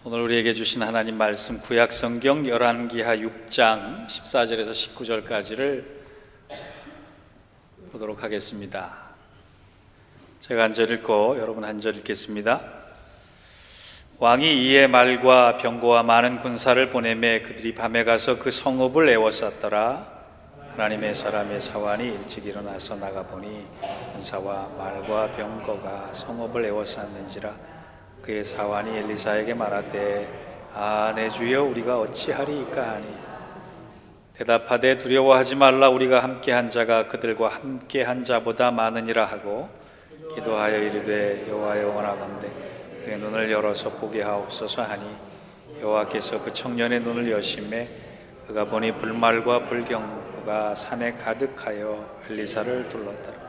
오늘 우리에게 주신 하나님 말씀 구약성경 열왕기하 6장 14절에서 19절까지를 보도록 하겠습니다. 제가 한 절 읽고 여러분 한 절 읽겠습니다. 왕이 이에 말과 병거와 많은 군사를 보내매 그들이 밤에 가서 그 성읍을 에워쌌더라. 하나님의 사람의 사환이 일찍 일어나서 나가보니 군사와 말과 병거가 성읍을 에워쌌는지라. 그의 사환이 엘리사에게 말하되 내 주여 우리가 어찌하리이까 하니 대답하되 두려워하지 말라. 우리가 함께한 자가 그들과 함께한 자보다 많으니라 하고 기도하여 이르되 여호와여 원하건대 그의 눈을 열어서 보게 하옵소서 하니 여호와께서 그 청년의 눈을 여심해 그가 보니 불말과 불경보가 산에 가득하여 엘리사를 둘렀더라.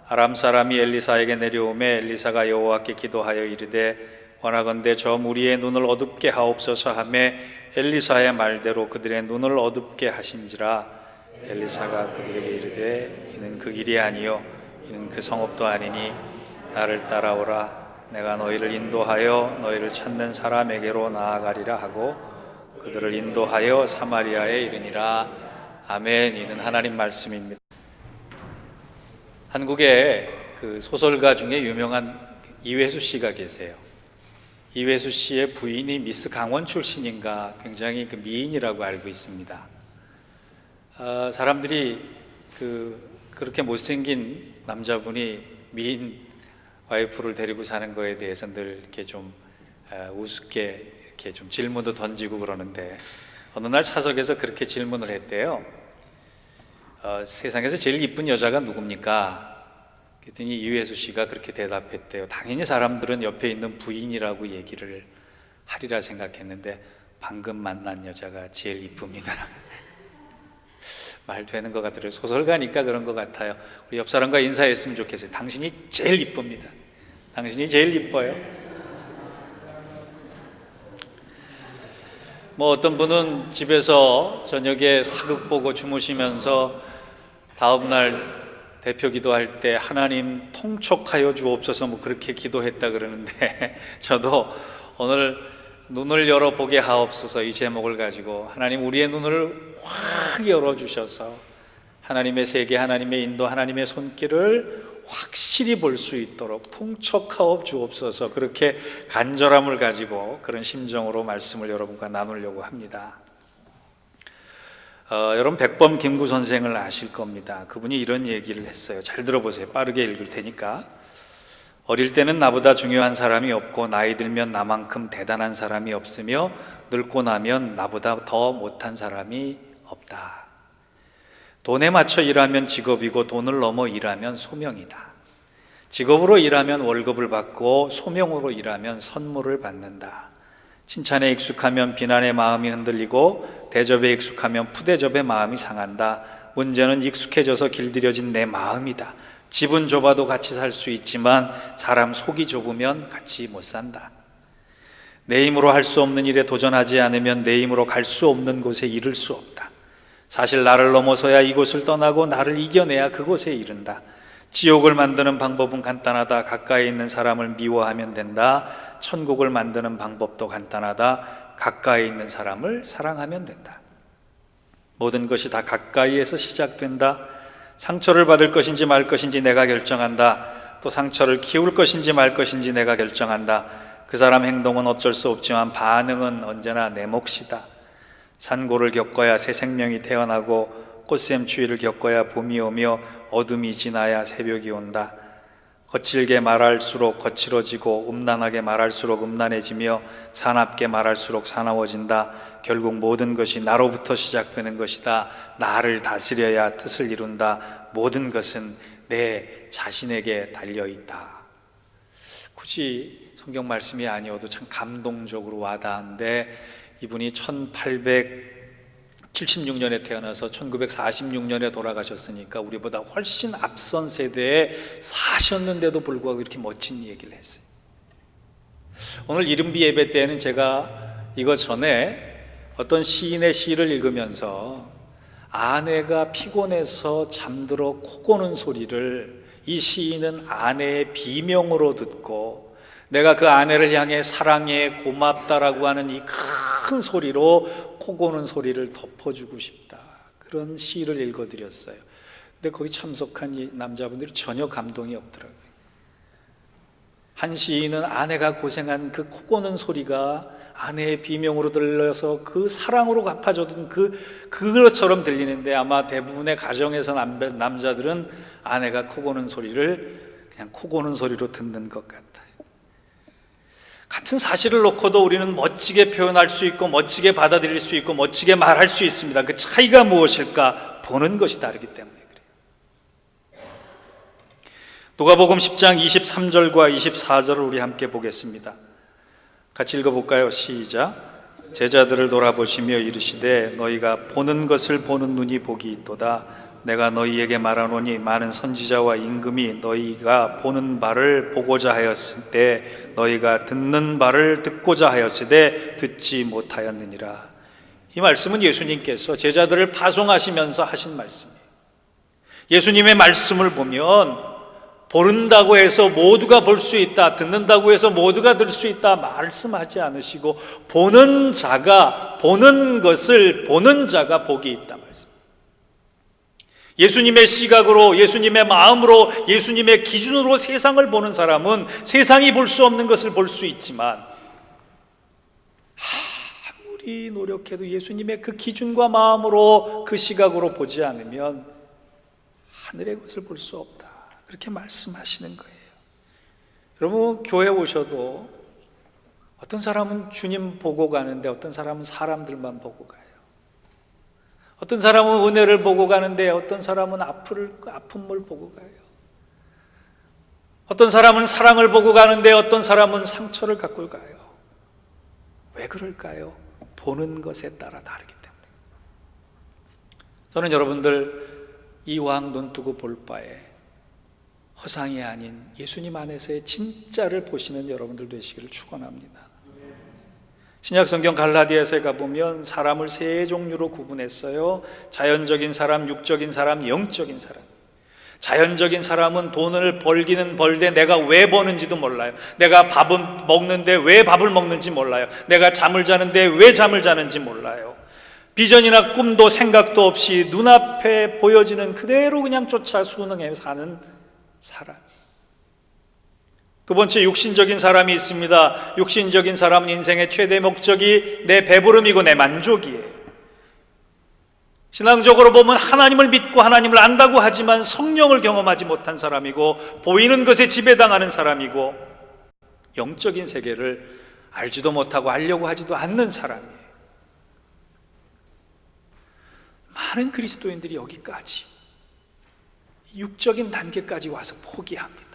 아람 사람이 엘리사에게 내려오매 엘리사가 여호와께 기도하여 이르되 원하건대 저 무리의 눈을 어둡게 하옵소서 하며 엘리사의 말대로 그들의 눈을 어둡게 하신지라. 엘리사가 그들에게 이르되 이는 그 길이 아니요 이는 그 성읍도 아니니 나를 따라오라. 내가 너희를 인도하여 너희를 찾는 사람에게로 나아가리라 하고 그들을 인도하여 사마리아에 이르니라. 아멘. 이는 하나님 말씀입니다. 한국에 그 소설가 중에 유명한 이회수 씨가 계세요. 이회수 씨의 부인이 미스 강원 출신인가 굉장히 그 미인이라고 알고 있습니다. 사람들이 그렇게 못생긴 남자분이 미인 와이프를 데리고 사는 거에 대해서 늘 이렇게 좀 우습게 이렇게 좀 질문도 던지고 그러는데 어느 날 사석에서 그렇게 질문을 했대요. 세상에서 제일 이쁜 여자가 누굽니까? 그랬더니 이회수 씨가 그렇게 대답했대요. 당연히 사람들은 옆에 있는 부인이라고 얘기를 하리라 생각했는데 방금 만난 여자가 제일 이쁩니다. 말 되는 것 같더라고요. 소설가니까 그런 것 같아요. 우리 옆 사람과 인사했으면 좋겠어요. 당신이 제일 이쁩니다. 당신이 제일 이뻐요. 어떤 분은 집에서 저녁에 사극 보고 주무시면서 다음날 대표 기도할 때 하나님 통촉하여 주옵소서 그렇게 기도했다 그러는데 저도 오늘 눈을 열어보게 하옵소서 이 제목을 가지고 하나님 우리의 눈을 확 열어주셔서 하나님의 세계, 하나님의 인도, 하나님의 손길을 확실히 볼 수 있도록 통촉하여 주옵소서 그렇게 간절함을 가지고 그런 심정으로 말씀을 여러분과 나누려고 합니다. 여러분 백범 김구 선생을 아실 겁니다. 그분이 이런 얘기를 했어요. 잘 들어보세요. 빠르게 읽을 테니까. 어릴 때는 나보다 중요한 사람이 없고 나이 들면 나만큼 대단한 사람이 없으며 늙고 나면 나보다 더 못한 사람이 없다. 돈에 맞춰 일하면 직업이고 돈을 넘어 일하면 소명이다. 직업으로 일하면 월급을 받고 소명으로 일하면 선물을 받는다. 칭찬에 익숙하면 비난의 마음이 흔들리고 대접에 익숙하면 푸대접의 마음이 상한다. 문제는 익숙해져서 길들여진 내 마음이다. 집은 좁아도 같이 살 수 있지만 사람 속이 좁으면 같이 못 산다. 내 힘으로 할 수 없는 일에 도전하지 않으면 내 힘으로 갈 수 없는 곳에 이를 수 없다. 사실 나를 넘어서야 이곳을 떠나고 나를 이겨내야 그곳에 이른다. 지옥을 만드는 방법은 간단하다. 가까이 있는 사람을 미워하면 된다. 천국을 만드는 방법도 간단하다. 가까이 있는 사람을 사랑하면 된다. 모든 것이 다 가까이에서 시작된다. 상처를 받을 것인지 말 것인지 내가 결정한다. 또 상처를 키울 것인지 말 것인지 내가 결정한다. 그 사람 행동은 어쩔 수 없지만 반응은 언제나 내 몫이다. 산고를 겪어야 새 생명이 태어나고 꽃샘 추위를 겪어야 봄이 오며 어둠이 지나야 새벽이 온다. 거칠게 말할수록 거칠어지고 음란하게 말할수록 음란해지며 사납게 말할수록 사나워진다. 결국 모든 것이 나로부터 시작되는 것이다. 나를 다스려야 뜻을 이룬다. 모든 것은 내 자신에게 달려있다. 굳이 성경 말씀이 아니어도 참 감동적으로 와닿는데 이분이 1876년에 태어나서 1946년에 돌아가셨으니까 우리보다 훨씬 앞선 세대에 사셨는데도 불구하고 이렇게 멋진 얘기를 했어요. 오늘 이른비 예배 때는 제가 이거 전에 어떤 시인의 시를 읽으면서 아내가 피곤해서 잠들어 코 고는 소리를 이 시인은 아내의 비명으로 듣고 내가 그 아내를 향해 사랑해, 고맙다라고 하는 이 큰 소리로 코 고는 소리를 덮어주고 싶다. 그런 시를 읽어드렸어요. 근데 거기 참석한 이 남자분들이 전혀 감동이 없더라고요. 한 시인은 아내가 고생한 그 코 고는 소리가 아내의 비명으로 들려서 그 사랑으로 갚아줬던 그것처럼 들리는데, 아마 대부분의 가정에서 남자들은 아내가 코 고는 소리를 그냥 코 고는 소리로 듣는 것 같아요. 같은 사실을 놓고도 우리는 멋지게 표현할 수 있고 멋지게 받아들일 수 있고 멋지게 말할 수 있습니다. 그 차이가 무엇일까? 보는 것이 다르기 때문에 그래요. 누가복음 10장 23절과 24절을 우리 함께 보겠습니다. 같이 읽어볼까요? 시작. 제자들을 돌아보시며 이르시되 너희가 보는 것을 보는 눈이 복이 있도다. 내가 너희에게 말하노니 많은 선지자와 임금이 너희가 보는 바를 보고자 하였을 때 너희가 듣는 바를 듣고자 하였을 때 듣지 못하였느니라. 이 말씀은 예수님께서 제자들을 파송하시면서 하신 말씀이에요. 예수님의 말씀을 보면 보는다고 해서 모두가 볼 수 있다, 듣는다고 해서 모두가 들 수 있다 말씀하지 않으시고, 보는 자가, 보는 것을 보는 자가 복이 있다 말씀. 예수님의 시각으로, 예수님의 마음으로, 예수님의 기준으로 세상을 보는 사람은 세상이 볼 수 없는 것을 볼 수 있지만, 아무리 노력해도 예수님의 그 기준과 마음으로, 그 시각으로 보지 않으면 하늘의 것을 볼 수 없다. 그렇게 말씀하시는 거예요. 여러분, 교회 오셔도 어떤 사람은 주님 보고 가는데 어떤 사람은 사람들만 보고 가요. 어떤 사람은 은혜를 보고 가는데 어떤 사람은 아픔을 보고 가요. 어떤 사람은 사랑을 보고 가는데 어떤 사람은 상처를 갖고 가요. 왜 그럴까요? 보는 것에 따라 다르기 때문에. 저는 여러분들 이왕 눈 뜨고 볼 바에 허상이 아닌 예수님 안에서의 진짜를 보시는 여러분들 되시기를 축원합니다. 신약성경 갈라디아서에 가보면 사람을 세 종류로 구분했어요. 자연적인 사람, 육적인 사람, 영적인 사람. 자연적인 사람은 돈을 벌기는 벌되 내가 왜 버는지도 몰라요. 내가 밥은 먹는데 왜 밥을 먹는지 몰라요. 내가 잠을 자는데 왜 잠을 자는지 몰라요. 비전이나 꿈도 생각도 없이 눈앞에 보여지는 그대로 그냥 쫓아 순응해 사는 사람. 두 번째, 육신적인 사람이 있습니다. 육신적인 사람은 인생의 최대 목적이 내 배부름이고 내 만족이에요. 신앙적으로 보면 하나님을 믿고 하나님을 안다고 하지만 성령을 경험하지 못한 사람이고, 보이는 것에 지배당하는 사람이고, 영적인 세계를 알지도 못하고 알려고 하지도 않는 사람이에요. 많은 그리스도인들이 여기까지, 육적인 단계까지 와서 포기합니다.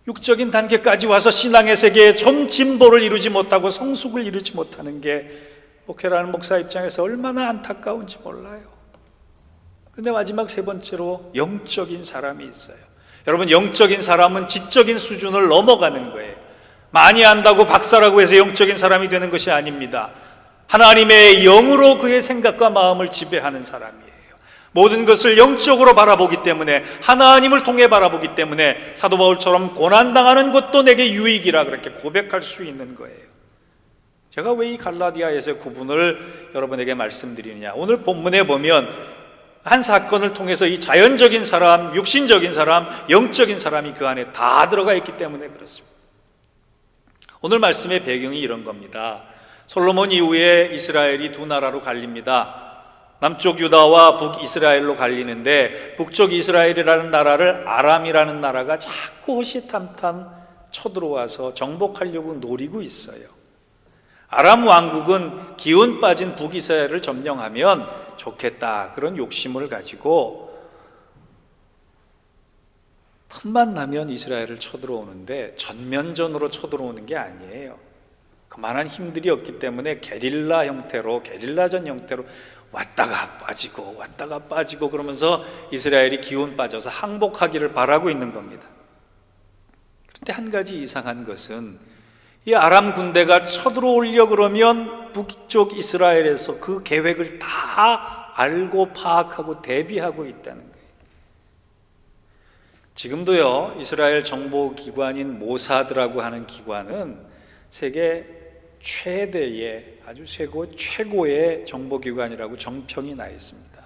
육적인 단계까지 와서 신앙의 세계에 좀 진보를 이루지 못하고 성숙을 이루지 못하는 게 목회라는 목사 입장에서 얼마나 안타까운지 몰라요. 그런데 마지막 세 번째로 영적인 사람이 있어요. 여러분, 영적인 사람은 지적인 수준을 넘어가는 거예요. 많이 안다고 박사라고 해서 영적인 사람이 되는 것이 아닙니다. 하나님의 영으로 그의 생각과 마음을 지배하는 사람이에요. 모든 것을 영적으로 바라보기 때문에, 하나님을 통해 바라보기 때문에 사도 바울처럼 고난당하는 것도 내게 유익이라 그렇게 고백할 수 있는 거예요. 제가 왜 이 갈라디아에서의 구분을 여러분에게 말씀드리느냐, 오늘 본문에 보면 한 사건을 통해서 이 자연적인 사람, 육신적인 사람, 영적인 사람이 그 안에 다 들어가 있기 때문에 그렇습니다. 오늘 말씀의 배경이 이런 겁니다. 솔로몬 이후에 이스라엘이 두 나라로 갈립니다. 남쪽 유다와 북이스라엘로 갈리는데, 북쪽 이스라엘이라는 나라를 아람이라는 나라가 자꾸 호시탐탐 쳐들어와서 정복하려고 노리고 있어요. 아람 왕국은 기운 빠진 북이스라엘을 점령하면 좋겠다, 그런 욕심을 가지고 틈만 나면 이스라엘을 쳐들어오는데 전면전으로 쳐들어오는 게 아니에요. 그만한 힘들이 없기 때문에 게릴라 형태로, 게릴라전 형태로 왔다가 빠지고 그러면서 이스라엘이 기운 빠져서 항복하기를 바라고 있는 겁니다. 그런데 한 가지 이상한 것은, 이 아람 군대가 쳐들어오려고 그러면 북쪽 이스라엘에서 그 계획을 다 알고 파악하고 대비하고 있다는 거예요. 지금도요, 이스라엘 정보기관인 모사드라고 하는 기관은 세계 최대의 아주 최고의 정보기관이라고 정평이 나 있습니다.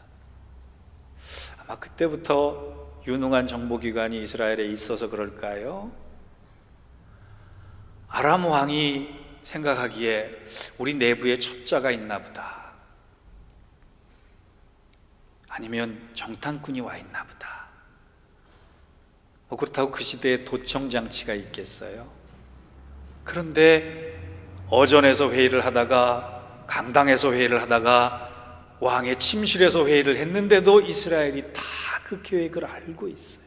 아마 그때부터 유능한 정보기관이 이스라엘에 있어서 그럴까요? 아람 왕이 생각하기에 우리 내부에 첩자가 있나 보다, 아니면 정탐꾼이 와 있나 보다. 그렇다고 그 시대에 도청장치가 있겠어요? 그런데 어전에서 회의를 하다가, 강당에서 회의를 하다가, 왕의 침실에서 회의를 했는데도 이스라엘이 다 그 계획을 알고 있어요.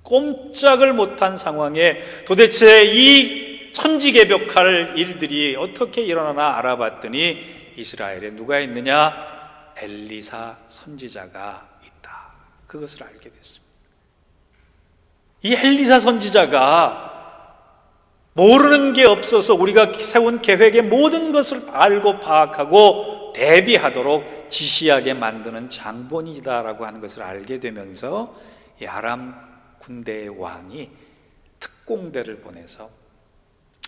꼼짝을 못한 상황에 도대체 이 천지개벽할 일들이 어떻게 일어나나 알아봤더니 이스라엘에 누가 있느냐? 엘리사 선지자가 있다. 그것을 알게 됐습니다. 이 엘리사 선지자가 모르는 게 없어서 우리가 세운 계획의 모든 것을 알고 파악하고 대비하도록 지시하게 만드는 장본이다라고 하는 것을 알게 되면서 이 아람 군대의 왕이 특공대를 보내서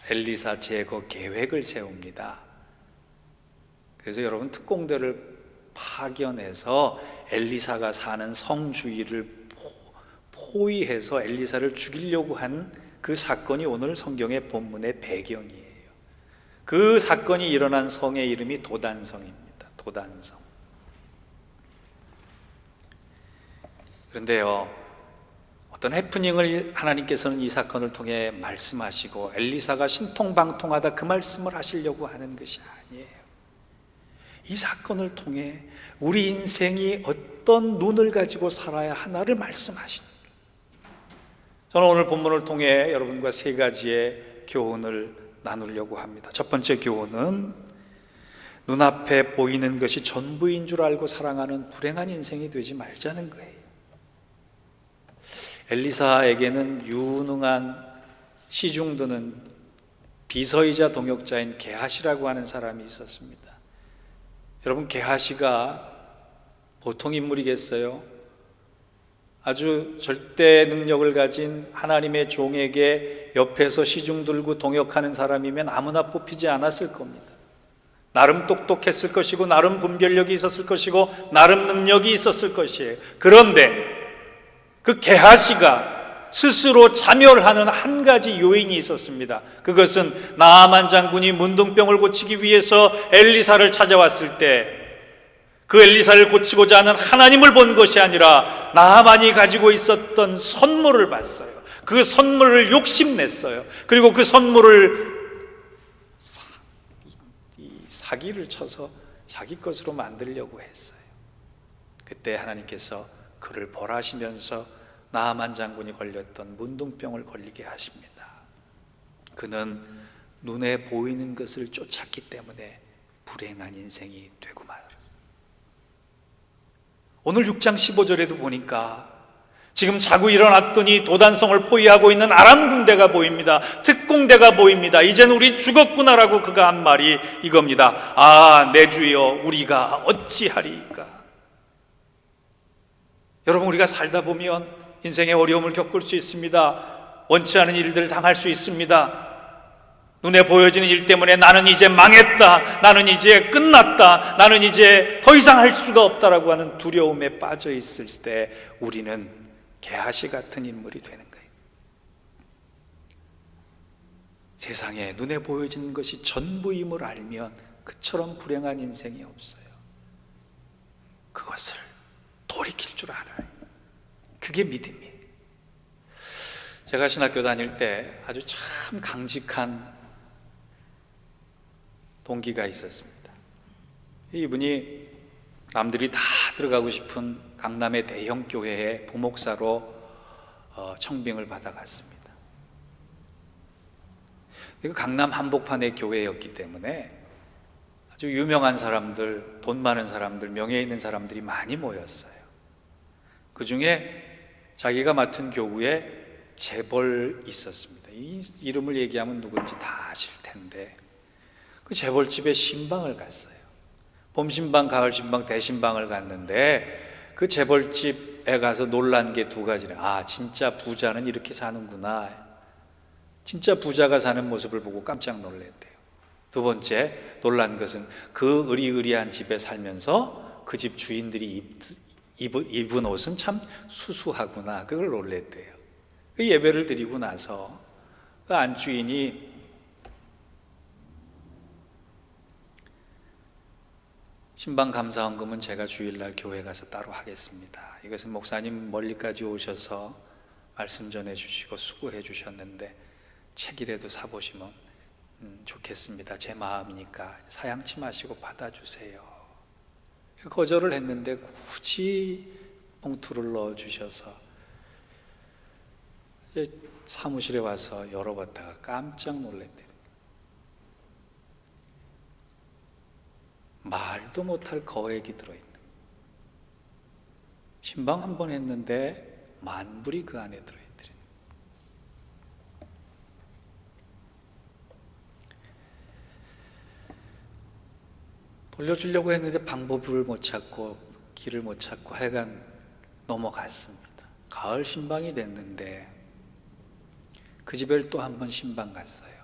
엘리사 제거 계획을 세웁니다. 그래서 여러분, 특공대를 파견해서 엘리사가 사는 성 주위를 포위해서 엘리사를 죽이려고 한 그 사건이 오늘 성경의 본문의 배경이에요. 그 사건이 일어난 성의 이름이 도단성입니다. 도단성. 그런데요, 어떤 해프닝을 하나님께서는 이 사건을 통해 말씀하시고 엘리사가 신통방통하다 그 말씀을 하시려고 하는 것이 아니에요. 이 사건을 통해 우리 인생이 어떤 눈을 가지고 살아야 하나를 말씀하시는 거예요. 저는 오늘 본문을 통해 여러분과 세 가지의 교훈을 나누려고 합니다. 첫 번째 교훈은 눈앞에 보이는 것이 전부인 줄 알고 사랑하는 불행한 인생이 되지 말자는 거예요. 엘리사에게는 유능한 시중드는 비서이자 동역자인 게하시라고 하는 사람이 있었습니다. 여러분, 게하시가 보통 인물이겠어요? 아주 절대 능력을 가진 하나님의 종에게 옆에서 시중 들고 동역하는 사람이면 아무나 뽑히지 않았을 겁니다. 나름 똑똑했을 것이고, 나름 분별력이 있었을 것이고, 나름 능력이 있었을 것이에요. 그런데 그 게하시가 스스로 자멸하는 한 가지 요인이 있었습니다. 그것은 나아만 장군이 문둥병을 고치기 위해서 엘리사를 찾아왔을 때 그 엘리사를 고치고자 하는 하나님을 본 것이 아니라 나아만이 가지고 있었던 선물을 봤어요. 그 선물을 욕심냈어요. 그리고 그 선물을 사기를 쳐서 자기 것으로 만들려고 했어요. 그때 하나님께서 그를 벌하시면서 나아만 장군이 걸렸던 문둥병을 걸리게 하십니다. 그는 눈에 보이는 것을 쫓았기 때문에 불행한 인생이 되고 말았어요. 오늘 6장 15절에도 보니까 지금 자고 일어났더니 도단성을 포위하고 있는 아람 군대가 보입니다. 특공대가 보입니다. 이제는 우리 죽었구나라고 그가 한 말이 이겁니다. 아, 내 주여, 우리가 어찌하리까? 여러분, 우리가 살다 보면 인생의 어려움을 겪을 수 있습니다. 원치 않은 일들을 당할 수 있습니다. 눈에 보여지는 일 때문에 나는 이제 망했다, 나는 이제 끝났다, 나는 이제 더 이상 할 수가 없다라고 하는 두려움에 빠져 있을 때 우리는 게하시 같은 인물이 되는 거예요. 세상에 눈에 보여지는 것이 전부임을 알면 그처럼 불행한 인생이 없어요. 그것을 돌이킬 줄 알아요. 그게 믿음이에요. 제가 신학교 다닐 때 아주 참 강직한 동기가 있었습니다. 이분이 남들이 다 들어가고 싶은 강남의 대형 교회에 부목사로 청빙을 받아갔습니다. 이거 강남 한복판의 교회였기 때문에 아주 유명한 사람들, 돈 많은 사람들, 명예 있는 사람들이 많이 모였어요. 그 중에 자기가 맡은 교구에 재벌 있었습니다. 이 이름을 얘기하면 누군지 다 아실 텐데 그 재벌집에 신방을 갔어요. 봄신방, 가을신방, 대신방을 갔는데 그 재벌집 가서 놀란 게 두 가지래. 아, 진짜 부자는 이렇게 사는구나. 진짜 부자가 사는 모습을 보고 깜짝 놀랐대요. 두 번째 놀란 것은 그 의리의리한 집에 살면서 그 집 주인들이 입은 옷은 참 수수하구나. 그걸 놀랐대요. 그 예배를 드리고 나서 그 안주인이 신방 감사헌금은 제가 주일날 교회 가서 따로 하겠습니다. 이것은 목사님 멀리까지 오셔서 말씀 전해 주시고 수고해 주셨는데 책이라도 사보시면 좋겠습니다. 제 마음이니까 사양치 마시고 받아주세요. 거절을 했는데 굳이 봉투를 넣어주셔서 사무실에 와서 열어봤다가 깜짝 놀랐대요. 말도 못할 거액이 들어있는, 신방 한 번 했는데 만불이 그 안에 들어있더래요. 돌려주려고 했는데 방법을 못 찾고 길을 못 찾고 하여간 넘어갔습니다. 가을 신방이 됐는데 그 집에 또 한 번 신방 갔어요.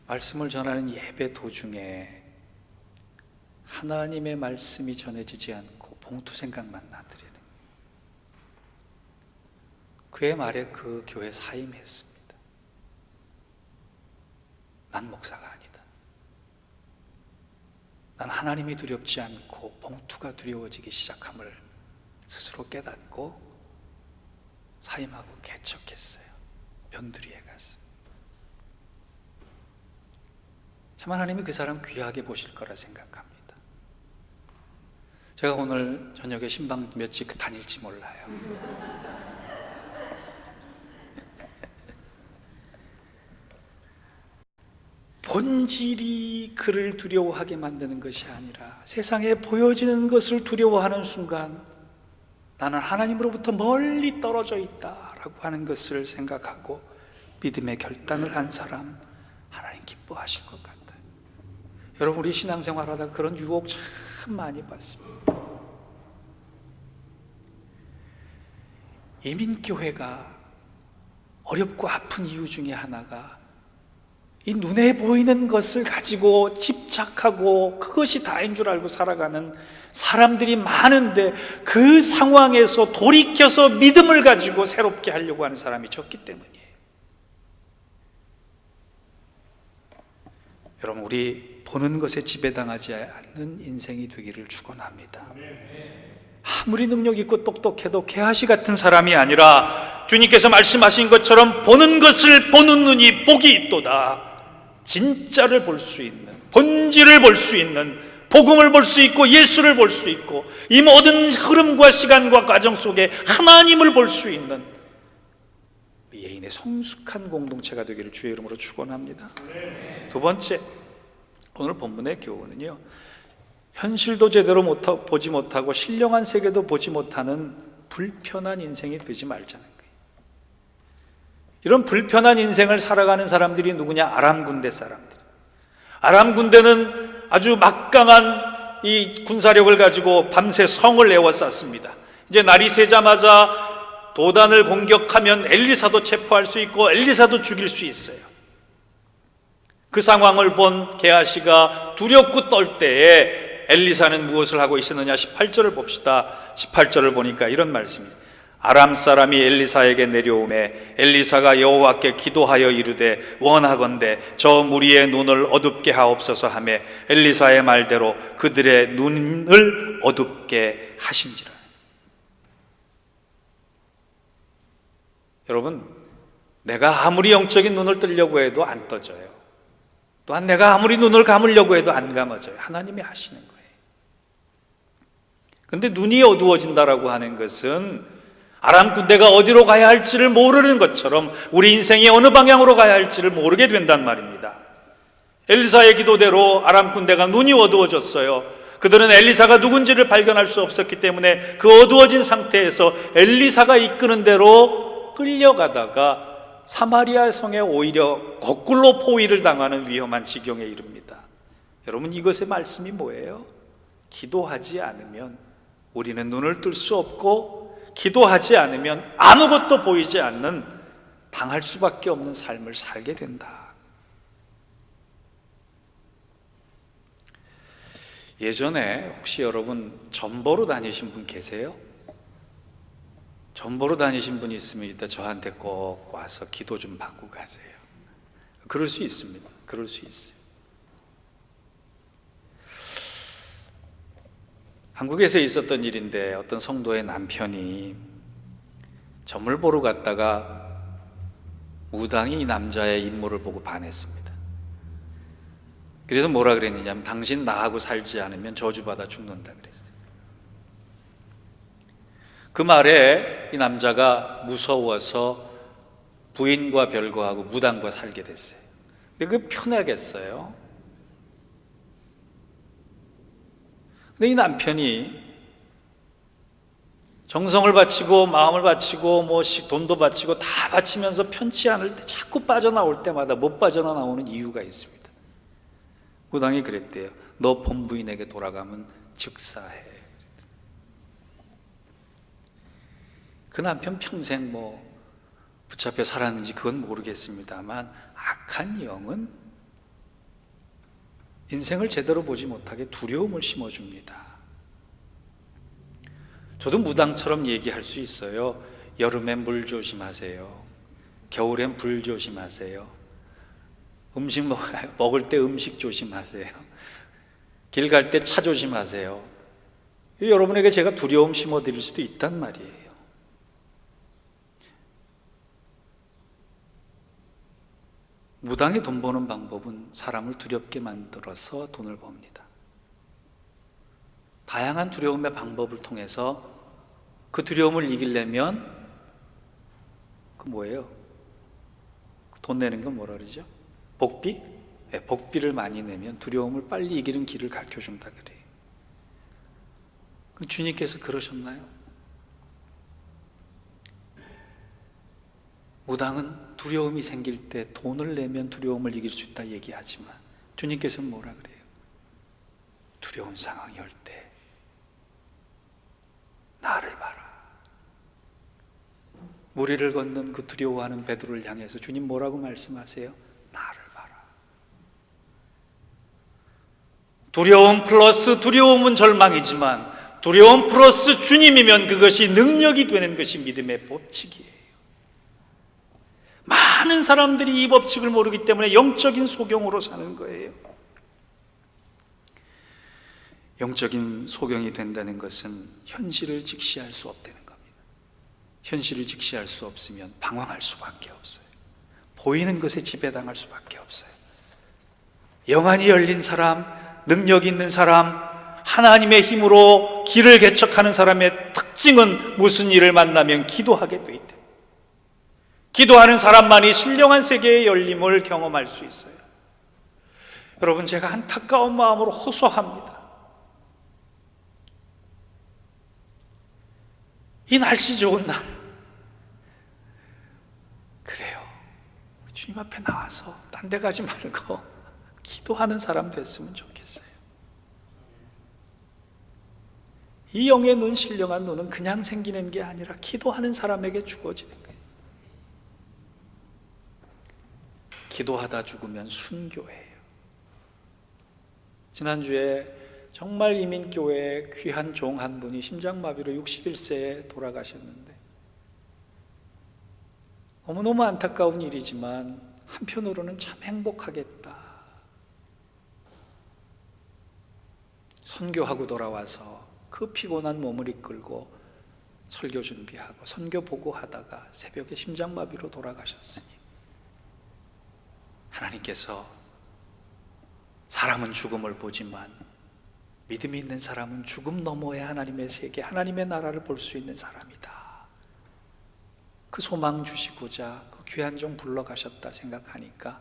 말씀을 전하는 예배 도중에 하나님의 말씀이 전해지지 않고 봉투 생각만 나더래요. 그의 말에 그 교회 사임했습니다. 난 목사가 아니다. 난 하나님이 두렵지 않고 봉투가 두려워지기 시작함을 스스로 깨닫고 사임하고 개척했어요. 변두리에 가서. 참 하나님이 그 사람 귀하게 보실 거라 생각합니다. 제가 오늘 저녁에 신방 몇 집 다닐지 몰라요. 본질이 그를 두려워하게 만드는 것이 아니라 세상에 보여지는 것을 두려워하는 순간 나는 하나님으로부터 멀리 떨어져 있다라고 하는 것을 생각하고 믿음의 결단을 한 사람, 하나님 기뻐하실 것 같아요. 여러분, 우리 신앙생활하다 그런 유혹 참 많이 받습니다. 이민교회가 어렵고 아픈 이유 중에 하나가 이 눈에 보이는 것을 가지고 집착하고 그것이 다인 줄 알고 살아가는 사람들이 많은데 그 상황에서 돌이켜서 믿음을 가지고 새롭게 하려고 하는 사람이 적기 때문이에요. 여러분, 우리 보는 것에 지배당하지 않는 인생이 되기를 축원합니다. 아무리 능력 있고 똑똑해도 게하시 같은 사람이 아니라 주님께서 말씀하신 것처럼 보는 것을 보는 눈이 복이 있도다. 진짜를 볼 수 있는, 본질을 볼 수 있는, 복음을 볼 수 있고 예수를 볼 수 있고 이 모든 흐름과 시간과 과정 속에 하나님을 볼 수 있는 예인의 성숙한 공동체가 되기를 주의 이름으로 축원합니다. 두 번째, 오늘 본문의 교훈은요, 현실도 제대로 보지 못하고 신령한 세계도 보지 못하는 불편한 인생이 되지 말자는 거예요. 이런 불편한 인생을 살아가는 사람들이 누구냐? 아람 군대 사람들. 아람 군대는 아주 막강한 이 군사력을 가지고 밤새 성을 에워쌌습니다. 이제 날이 새자마자 도단을 공격하면 엘리사도 체포할 수 있고 엘리사도 죽일 수 있어요. 그 상황을 본 게하시가 두렵고 떨 때에 엘리사는 무엇을 하고 있었느냐? 18절을 봅시다. 18절을 보니까 이런 말씀이, 아람 사람이 엘리사에게 내려오매 엘리사가 여호와께 기도하여 이르되 원하건대 저 무리의 눈을 어둡게 하옵소서 하매 엘리사의 말대로 그들의 눈을 어둡게 하신지라. 여러분, 내가 아무리 영적인 눈을 뜨려고 해도 안 떠져요. 또한 내가 아무리 눈을 감으려고 해도 안 감아져요. 하나님이 하시는 거예요. 그런데 눈이 어두워진다라고 하는 것은 아람 군대가 어디로 가야 할지를 모르는 것처럼 우리 인생이 어느 방향으로 가야 할지를 모르게 된단 말입니다. 엘리사의 기도대로 아람 군대가 눈이 어두워졌어요. 그들은 엘리사가 누군지를 발견할 수 없었기 때문에 그 어두워진 상태에서 엘리사가 이끄는 대로 끌려가다가 사마리아 성에 오히려 거꾸로 포위를 당하는 위험한 지경에 이릅니다. 여러분, 이것의 말씀이 뭐예요? 기도하지 않으면 우리는 눈을 뜰 수 없고, 기도하지 않으면 아무것도 보이지 않는 당할 수밖에 없는 삶을 살게 된다. 예전에 혹시 여러분 전보로 다니신 분 계세요? 전보로 다니신 분이 있으면 이따 저한테 꼭 와서 기도 좀 받고 가세요. 그럴 수 있습니다. 그럴 수 있어요. 한국에서 있었던 일인데, 어떤 성도의 남편이 점을 보러 갔다가 무당이 이 남자의 인물을 보고 반했습니다. 그래서 뭐라 그랬느냐면, 당신 나하고 살지 않으면 저주받아 죽는다 그랬어요. 그 말에 이 남자가 무서워서 부인과 별거하고 무당과 살게 됐어요. 근데 그게 편하겠어요? 근데 이 남편이 정성을 바치고 마음을 바치고 돈도 바치고 다 바치면서 편치 않을 때 자꾸 빠져나올 때마다 못 빠져나오는 이유가 있습니다. 무당이 그랬대요. 너 본부인에게 돌아가면 즉사해. 그 남편 평생 붙잡혀 살았는지 그건 모르겠습니다만, 악한 영은 인생을 제대로 보지 못하게 두려움을 심어줍니다. 저도 무당처럼 얘기할 수 있어요. 여름엔 물 조심하세요. 겨울엔 불 조심하세요. 음식 먹을 때 음식 조심하세요. 길 갈 때 차 조심하세요. 여러분에게 제가 두려움 심어드릴 수도 있단 말이에요. 무당이 돈 버는 방법은 사람을 두렵게 만들어서 돈을 법니다. 다양한 두려움의 방법을 통해서 그 두려움을 이기려면 뭐예요? 돈 내는 건 뭐라 그러죠? 복비? 네, 복비를 많이 내면 두려움을 빨리 이기는 길을 가르쳐준다 그래요. 주님께서 그러셨나요? 무당은 두려움이 생길 때 돈을 내면 두려움을 이길 수 있다 얘기하지만, 주님께서는 뭐라 그래요? 두려운 상황이 올 때 나를 봐라. 무리를 걷는 그 두려워하는 베드로를 향해서 주님 뭐라고 말씀하세요? 나를 봐라. 두려움 플러스 두려움은 절망이지만, 두려움 플러스 주님이면 그것이 능력이 되는 것이 믿음의 법칙이에요. 많은 사람들이 이 법칙을 모르기 때문에 영적인 소경으로 사는 거예요. 영적인 소경이 된다는 것은 현실을 직시할 수 없다는 겁니다. 현실을 직시할 수 없으면 방황할 수밖에 없어요. 보이는 것에 지배당할 수밖에 없어요. 영안이 열린 사람, 능력 있는 사람, 하나님의 힘으로 길을 개척하는 사람의 특징은 무슨 일을 만나면 기도하게 돼 있다. 기도하는 사람만이 신령한 세계의 열림을 경험할 수 있어요. 여러분, 제가 안타까운 마음으로 호소합니다. 이 날씨 좋은 날, 그래요, 주님 앞에 나와서 딴 데 가지 말고 기도하는 사람 됐으면 좋겠어요. 이 영의 눈, 신령한 눈은 그냥 생기는 게 아니라 기도하는 사람에게 주어지는 거예요. 기도하다 죽으면 순교해요. 지난주에 정말 이민교회의 귀한 종 한 분이 심장마비로 61세에 돌아가셨는데, 너무너무 안타까운 일이지만 한편으로는 참 행복하겠다. 선교하고 돌아와서 그 피곤한 몸을 이끌고 설교 준비하고 선교 보고하다가 새벽에 심장마비로 돌아가셨으니, 하나님께서 사람은 죽음을 보지만 믿음이 있는 사람은 죽음 너머의 하나님의 세계, 하나님의 나라를 볼 수 있는 사람이다. 그 소망 주시고자 그 귀한 종 불러가셨다 생각하니까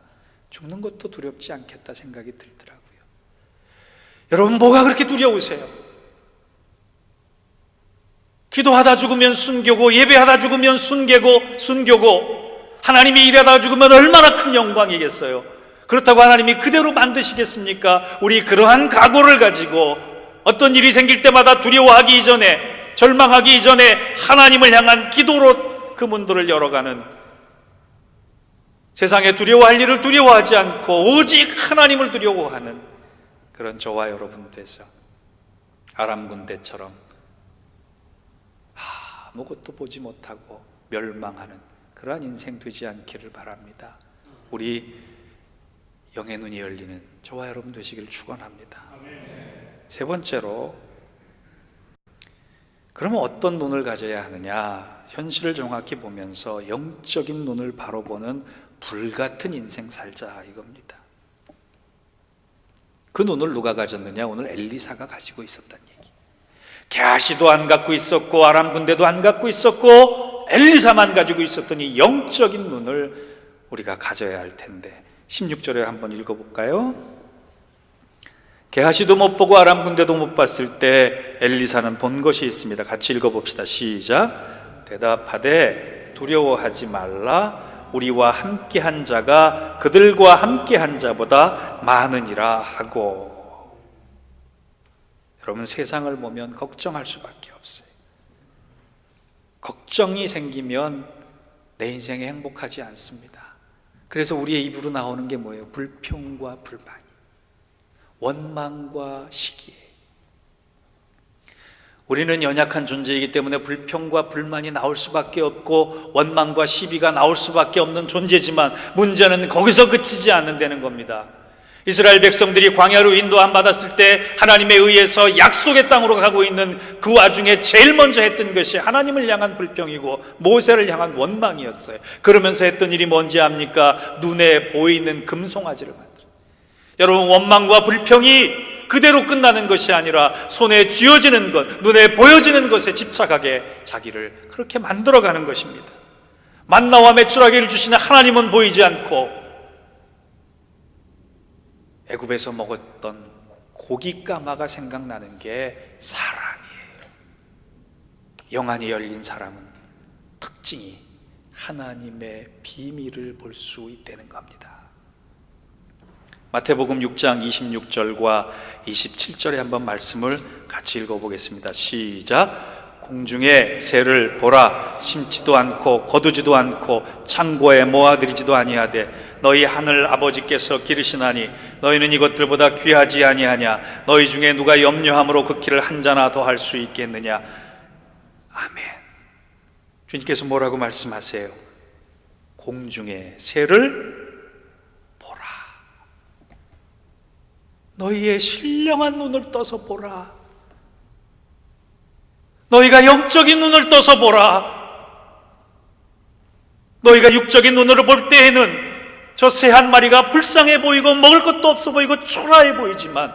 죽는 것도 두렵지 않겠다 생각이 들더라고요. 여러분, 뭐가 그렇게 두려우세요? 기도하다 죽으면 순교고, 예배하다 죽으면 순교고, 하나님이 일하다 죽으면 얼마나 큰 영광이겠어요. 그렇다고 하나님이 그대로 만드시겠습니까? 우리 그러한 각오를 가지고 어떤 일이 생길 때마다 두려워하기 이전에, 절망하기 이전에 하나님을 향한 기도로 그 문들을 열어가는, 세상에 두려워할 일을 두려워하지 않고 오직 하나님을 두려워하는 그런 저와 여러분 되서 아람 군대처럼 아무것도 보지 못하고 멸망하는 그러한 인생 되지 않기를 바랍니다. 우리 영의 눈이 열리는 저와 여러분 되시기를 축원합니다. 세 번째로, 그러면 어떤 눈을 가져야 하느냐? 현실을 정확히 보면서 영적인 눈을 바로 보는 불같은 인생 살자 이겁니다. 그 눈을 누가 가졌느냐? 오늘 엘리사가 가지고 있었단 얘기. 게하시도 안 갖고 있었고 아람 군대도 안 갖고 있었고 엘리사만 가지고 있었던 이 영적인 눈을 우리가 가져야 할 텐데, 16절에 한번 읽어볼까요? 게하시도 못 보고 아람 군대도 못 봤을 때 엘리사는 본 것이 있습니다. 같이 읽어봅시다. 시작. 대답하되 두려워하지 말라. 우리와 함께한 자가 그들과 함께한 자보다 많으니라 하고. 여러분, 세상을 보면 걱정할 수밖에 없어요. 걱정이 생기면 내 인생에 행복하지 않습니다. 그래서 우리의 입으로 나오는 게 뭐예요? 불평과 불만, 원망과 시기. 우리는 연약한 존재이기 때문에 불평과 불만이 나올 수밖에 없고 원망과 시비가 나올 수밖에 없는 존재지만, 문제는 거기서 그치지 않는다는 겁니다. 이스라엘 백성들이 광야로 인도함 받았을 때 하나님에 의해서 약속의 땅으로 가고 있는 그 와중에 제일 먼저 했던 것이 하나님을 향한 불평이고 모세를 향한 원망이었어요. 그러면서 했던 일이 뭔지 압니까? 눈에 보이는 금송아지를 만들어요. 여러분, 원망과 불평이 그대로 끝나는 것이 아니라 손에 쥐어지는 것, 눈에 보여지는 것에 집착하게 자기를 그렇게 만들어가는 것입니다. 만나와 메추라기를 주시는 하나님은 보이지 않고 애굽에서 먹었던 고깃가마가 생각나는 게 사람이에요. 영안이 열린 사람은 특징이 하나님의 비밀을 볼 수 있다는 겁니다. 마태복음 6장 26절과 27절에 한번 말씀을 같이 읽어보겠습니다. 시작. 공중의 새를 보라. 심지도 않고 거두지도 않고 창고에 모아들이지도 아니하되 너희 하늘 아버지께서 기르시나니 너희는 이것들보다 귀하지 아니하냐? 너희 중에 누가 염려함으로 그 키를 한 자나 더 할 수 있겠느냐? 아멘. 주님께서 뭐라고 말씀하세요? 공중의 새를 보라. 너희의 신령한 눈을 떠서 보라. 너희가 영적인 눈을 떠서 보라. 너희가 육적인 눈으로 볼 때에는 저 새 한 마리가 불쌍해 보이고 먹을 것도 없어 보이고 초라해 보이지만,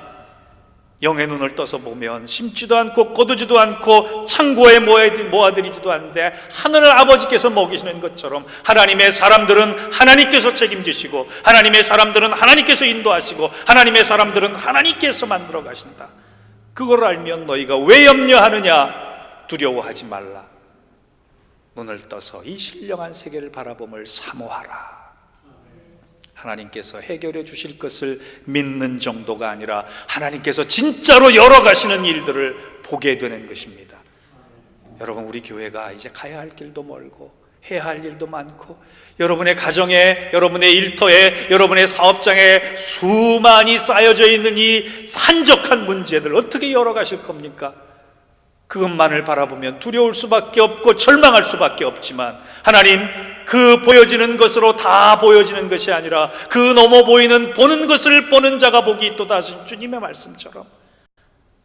영의 눈을 떠서 보면 심지도 않고 거두지도 않고 창고에 모아들이지도 않는데 하늘 아버지께서 먹이시는 것처럼 하나님의 사람들은 하나님께서 책임지시고, 하나님의 사람들은 하나님께서 인도하시고, 하나님의 사람들은 하나님께서 만들어 가신다. 그걸 알면 너희가 왜 염려하느냐? 두려워하지 말라. 눈을 떠서 이 신령한 세계를 바라봄을 사모하라. 하나님께서 해결해 주실 것을 믿는 정도가 아니라 하나님께서 진짜로 열어가시는 일들을 보게 되는 것입니다. 여러분, 우리 교회가 이제 가야 할 길도 멀고 해야 할 일도 많고, 여러분의 가정에, 여러분의 일터에, 여러분의 사업장에 수많이 쌓여져 있는 이 산적한 문제들 어떻게 열어가실 겁니까? 그것만을 바라보면 두려울 수밖에 없고 절망할 수밖에 없지만, 하나님, 그 보여지는 것으로 다 보여지는 것이 아니라 그 넘어 보이는 보는 것을 보는 자가 복이 있도다 하신 주님의 말씀처럼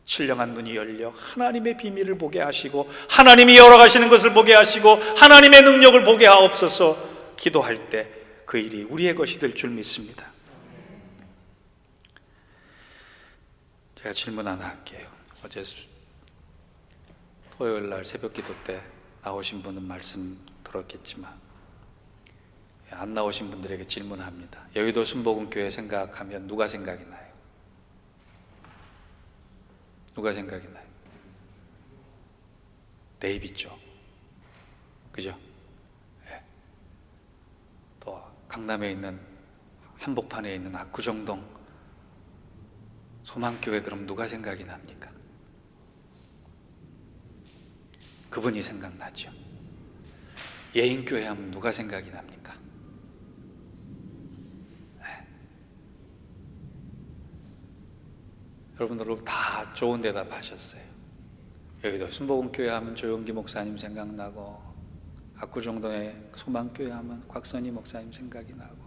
신령한 눈이 열려 하나님의 비밀을 보게 하시고, 하나님이 열어가시는 것을 보게 하시고, 하나님의 능력을 보게 하옵소서. 기도할 때 그 일이 우리의 것이 될 줄 믿습니다. 제가 질문 하나 할게요. 어제 토요일 날 새벽 기도 때 나오신 분은 말씀 들었겠지만, 안 나오신 분들에게 질문합니다. 여의도 순복음교회 생각하면 누가 생각이 나요? 누가 생각이 나요? 데이비죠. 그죠? 네. 또 강남에 있는, 한복판에 있는 압구정동 소망교회, 그럼 누가 생각이 납니까? 그분이 생각나죠. 예인교회 하면 누가 생각이 납니까? 네. 여러분들 다 좋은 대답 하셨어요. 여기도 순복음교회 하면 조용기 목사님 생각나고, 압구정동의 소망교회 하면 곽선희 목사님 생각이 나고,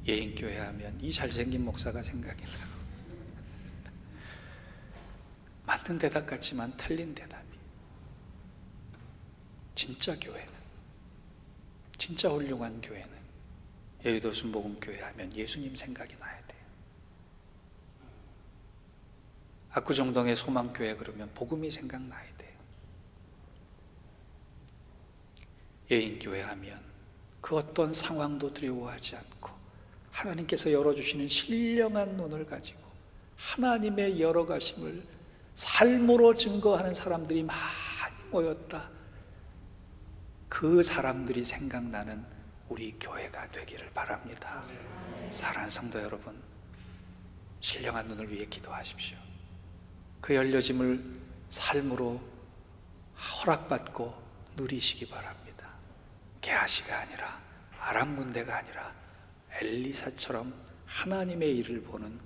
예인교회 하면 이 잘생긴 목사가 생각이 나고. 맞는 대답 같지만 틀린 대답이. 진짜 교회는, 진짜 훌륭한 교회는 여의도 순복음교회 하면 예수님 생각이 나야 돼요. 압구정동의 소망교회 그러면 복음이 생각나야 돼요. 예인교회 하면 그 어떤 상황도 두려워하지 않고 하나님께서 열어주시는 신령한 눈을 가지고 하나님의 열어가심을 삶으로 증거하는 사람들이 많이 모였다. 그 사람들이 생각나는 우리 교회가 되기를 바랍니다. 사랑하는 성도 여러분, 신령한 눈을 위해 기도하십시오. 그 열려짐을 삶으로 허락받고 누리시기 바랍니다. 게하시가 아니라, 아람 군대가 아니라 엘리사처럼 하나님의 일을 보는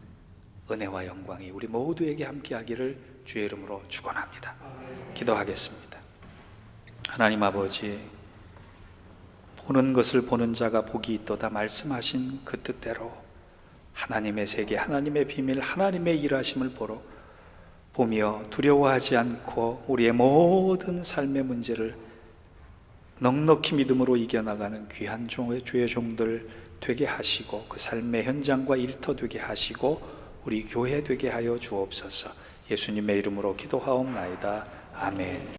은혜와 영광이 우리 모두에게 함께하기를 주의 이름으로 축원합니다. 기도하겠습니다. 하나님 아버지, 보는 것을 보는 자가 복이 있도다 말씀하신 그 뜻대로 하나님의 세계, 하나님의 비밀, 하나님의 일하심을 보며 두려워하지 않고 우리의 모든 삶의 문제를 넉넉히 믿음으로 이겨나가는 귀한 주의 종들 되게 하시고, 그 삶의 현장과 일터 되게 하시고 우리 교회 되게 하여 주옵소서. 예수님의 이름으로 기도하옵나이다. 아멘.